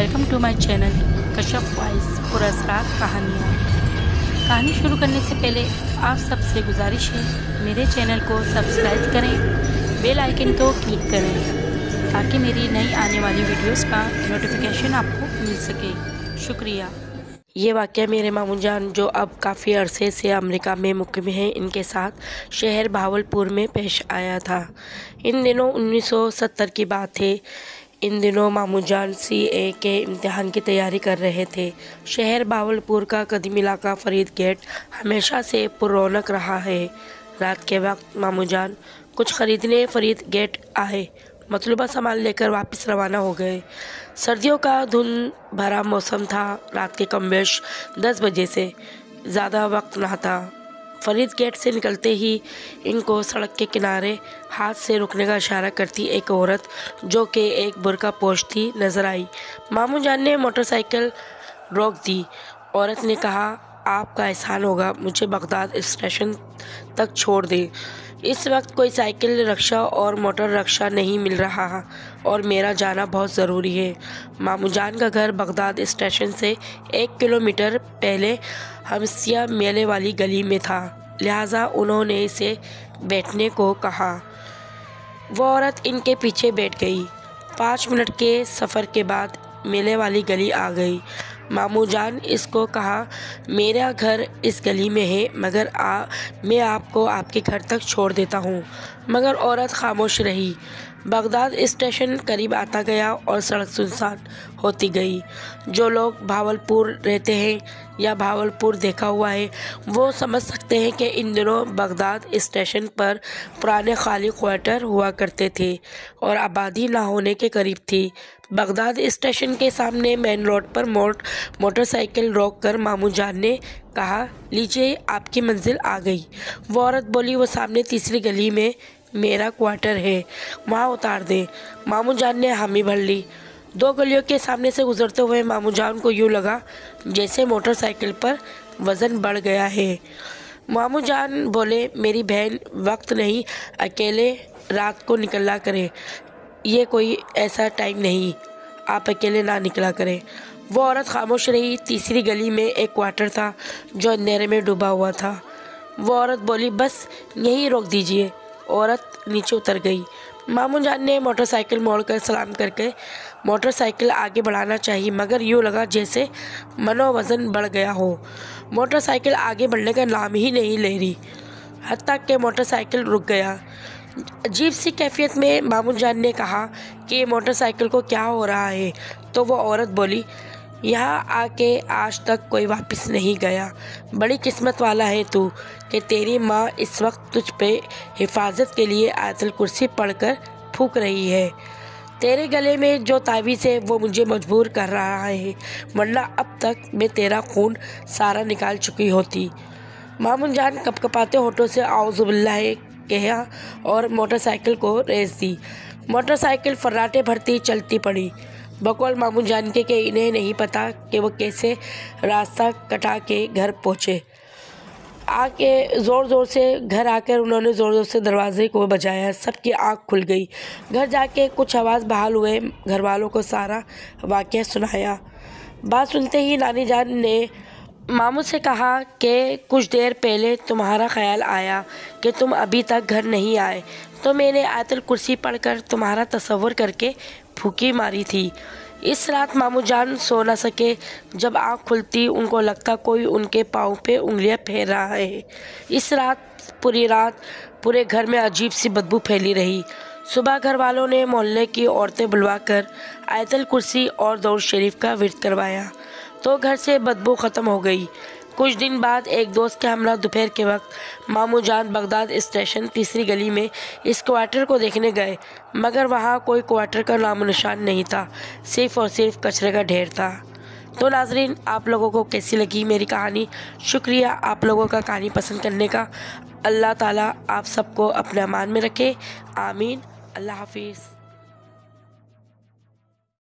Welcome to my channel Kashyap voice पुरस्कार कहानी शुरू करने से पहले आप सबसे गुजारिश है मेरे चैनल को सब्सक्राइब करें, बेल आइकन को क्लिक करें ताकि मेरी नई आने वाली वीडियोस का नोटिफिकेशन आपको मिल सके। शुक्रिया। ये वाक़या मेरे मामू जान जो अब काफ़ी अरसे से अमेरिका में मुक़िम हैं, इनके साथ शहर भावलपुर में पेश आया था। इन दिनों 1970 की बात है। इन दिनों मामू जान CA के इम्तिहान की तैयारी कर रहे थे। शहर भावलपुर का कदीम इलाका फरीद गेट हमेशा से पुरौनक रहा है। रात के वक्त मामू जान कुछ ख़रीदने फरीद गेट आए। मतलूबा सामान लेकर वापस रवाना हो गए। सर्दियों का धुंध भरा मौसम था। रात के कमबेश 10 बजे से ज़्यादा वक्त ना था। फरीद गेट से निकलते ही इनको सड़क के किनारे हाथ से रुकने का इशारा करती एक औरत जो कि एक बुर्का पोश थी नज़र आई। मामू जान ने मोटरसाइकिल रोक दी। औरत ने कहा, आपका एहसान होगा, मुझे बगदाद स्टेशन तक छोड़ दें। इस वक्त कोई साइकिल रिक्शा और मोटर रिक्शा नहीं मिल रहा और मेरा जाना बहुत ज़रूरी है। मामू जान का घर बगदाद स्टेशन से 1 किलोमीटर पहले हमसिया मेले वाली गली में था, लिहाजा उन्होंने इसे बैठने को कहा। वो औरत इनके पीछे बैठ गई। 5 मिनट के सफ़र के बाद मेले वाली गली आ गई। मामू जान इसको कहा, मेरा घर इस गली में है, मगर मैं आपको आपके घर तक छोड़ देता हूँ। मगर औरत खामोश रही। बगदाद स्टेशन करीब आता गया और सड़क सुनसान होती गई। जो लोग भावलपुर रहते हैं या भावलपुर देखा हुआ है वो समझ सकते हैं कि इन दिनों बगदाद स्टेशन पर पुराने खाली क्वार्टर हुआ करते थे और आबादी ना होने के करीब थी। बगदाद स्टेशन के सामने मेन रोड पर मोटरसाइकिल रोककर मामू जान ने कहा, लीजिए आपकी मंजिल आ गई। वो औरत बोली, वो सामने तीसरी गली में मेरा क्वार्टर है, वहाँ उतार दें। मामू जान ने हामी भर ली। 2 गलियों के सामने से गुजरते हुए मामू जान को यूँ लगा जैसे मोटरसाइकिल पर वज़न बढ़ गया है। मामू जान बोले, मेरी बहन, वक्त नहीं, अकेले रात को निकला करें, ये कोई ऐसा टाइम नहीं, आप अकेले ना निकला करें। वो औरत खामोश रही। तीसरी गली में एक क्वार्टर था जो अंधेरे में डूबा हुआ था। वो औरत बोली, बस यहीं रोक दीजिए। औरत नीचे उतर गई। मामू जान ने मोटरसाइकिल मोड़कर सलाम करके मोटरसाइकिल आगे बढ़ाना चाहिए, मगर यूँ लगा जैसे मनोवजन बढ़ गया हो। मोटरसाइकिल आगे बढ़ने का नाम ही नहीं ले रही, हत्ता कि मोटरसाइकिल रुक गया। अजीब सी कैफियत में मामू जान ने कहा कि मोटरसाइकिल को क्या हो रहा है, तो वो औरत बोली, यहाँ आके आज तक कोई वापस नहीं गया। बड़ी किस्मत वाला है तू कि तेरी माँ इस वक्त तुझ पे हिफाजत के लिए आयतुल कुर्सी पढ़कर फूंक रही है। तेरे गले में जो तावीज़ है वो मुझे मजबूर कर रहा है, वरना अब तक मैं तेरा खून सारा निकाल चुकी होती। मामू जान कपकपाते होठों से आउज़ुबिल्लाह कहा और मोटरसाइकिल को रेस दी। मोटरसाइकिल फर्राटे भरती चलती पड़ी। बकौल मामू जान के इन्हें नहीं पता कि वो कैसे रास्ता कटा के घर पहुँचे। घर आकर उन्होंने ज़ोर ज़ोर से दरवाजे को बजाया। सबकी आँख खुल गई। घर जाके कुछ आवाज़ बहाल हुए। घर वालों को सारा वाक़या सुनाया। बात सुनते ही नानी जान ने मामू से कहा कि कुछ देर पहले तुम्हारा ख्याल आया कि तुम अभी तक घर नहीं आए, तो मैंने आयतुल कुर्सी पढ़कर तुम्हारा तसव्वुर करके फूंकी मारी थी। इस रात मामू जान सो न सके। जब आँख खुलती उनको लगता कोई उनके पाँव पे उंगलियां फेर रहा है। इस पूरी रात पूरे घर में अजीब सी बदबू फैली रही। सुबह घर वालों ने मोहल्ले की औरतें बुलवाकर आयतुल कुर्सी और दरूद शरीफ का विर्द करवाया तो घर से बदबू ख़त्म हो गई। कुछ दिन बाद एक दोस्त के हमरा दोपहर के वक्त मामू जान बगदाद स्टेशन तीसरी गली में इस क्वार्टर को देखने गए, मगर वहाँ कोई क्वार्टर का नामो निशान नहीं था, सिर्फ और सिर्फ कचरे का ढेर था। तो नाजरीन, आप लोगों को कैसी लगी मेरी कहानी? शुक्रिया आप लोगों का कहानी पसंद करने का। अल्लाह ताला आप सबको अपने अमान में रखे। आमीन। अल्लाह हाफिज़।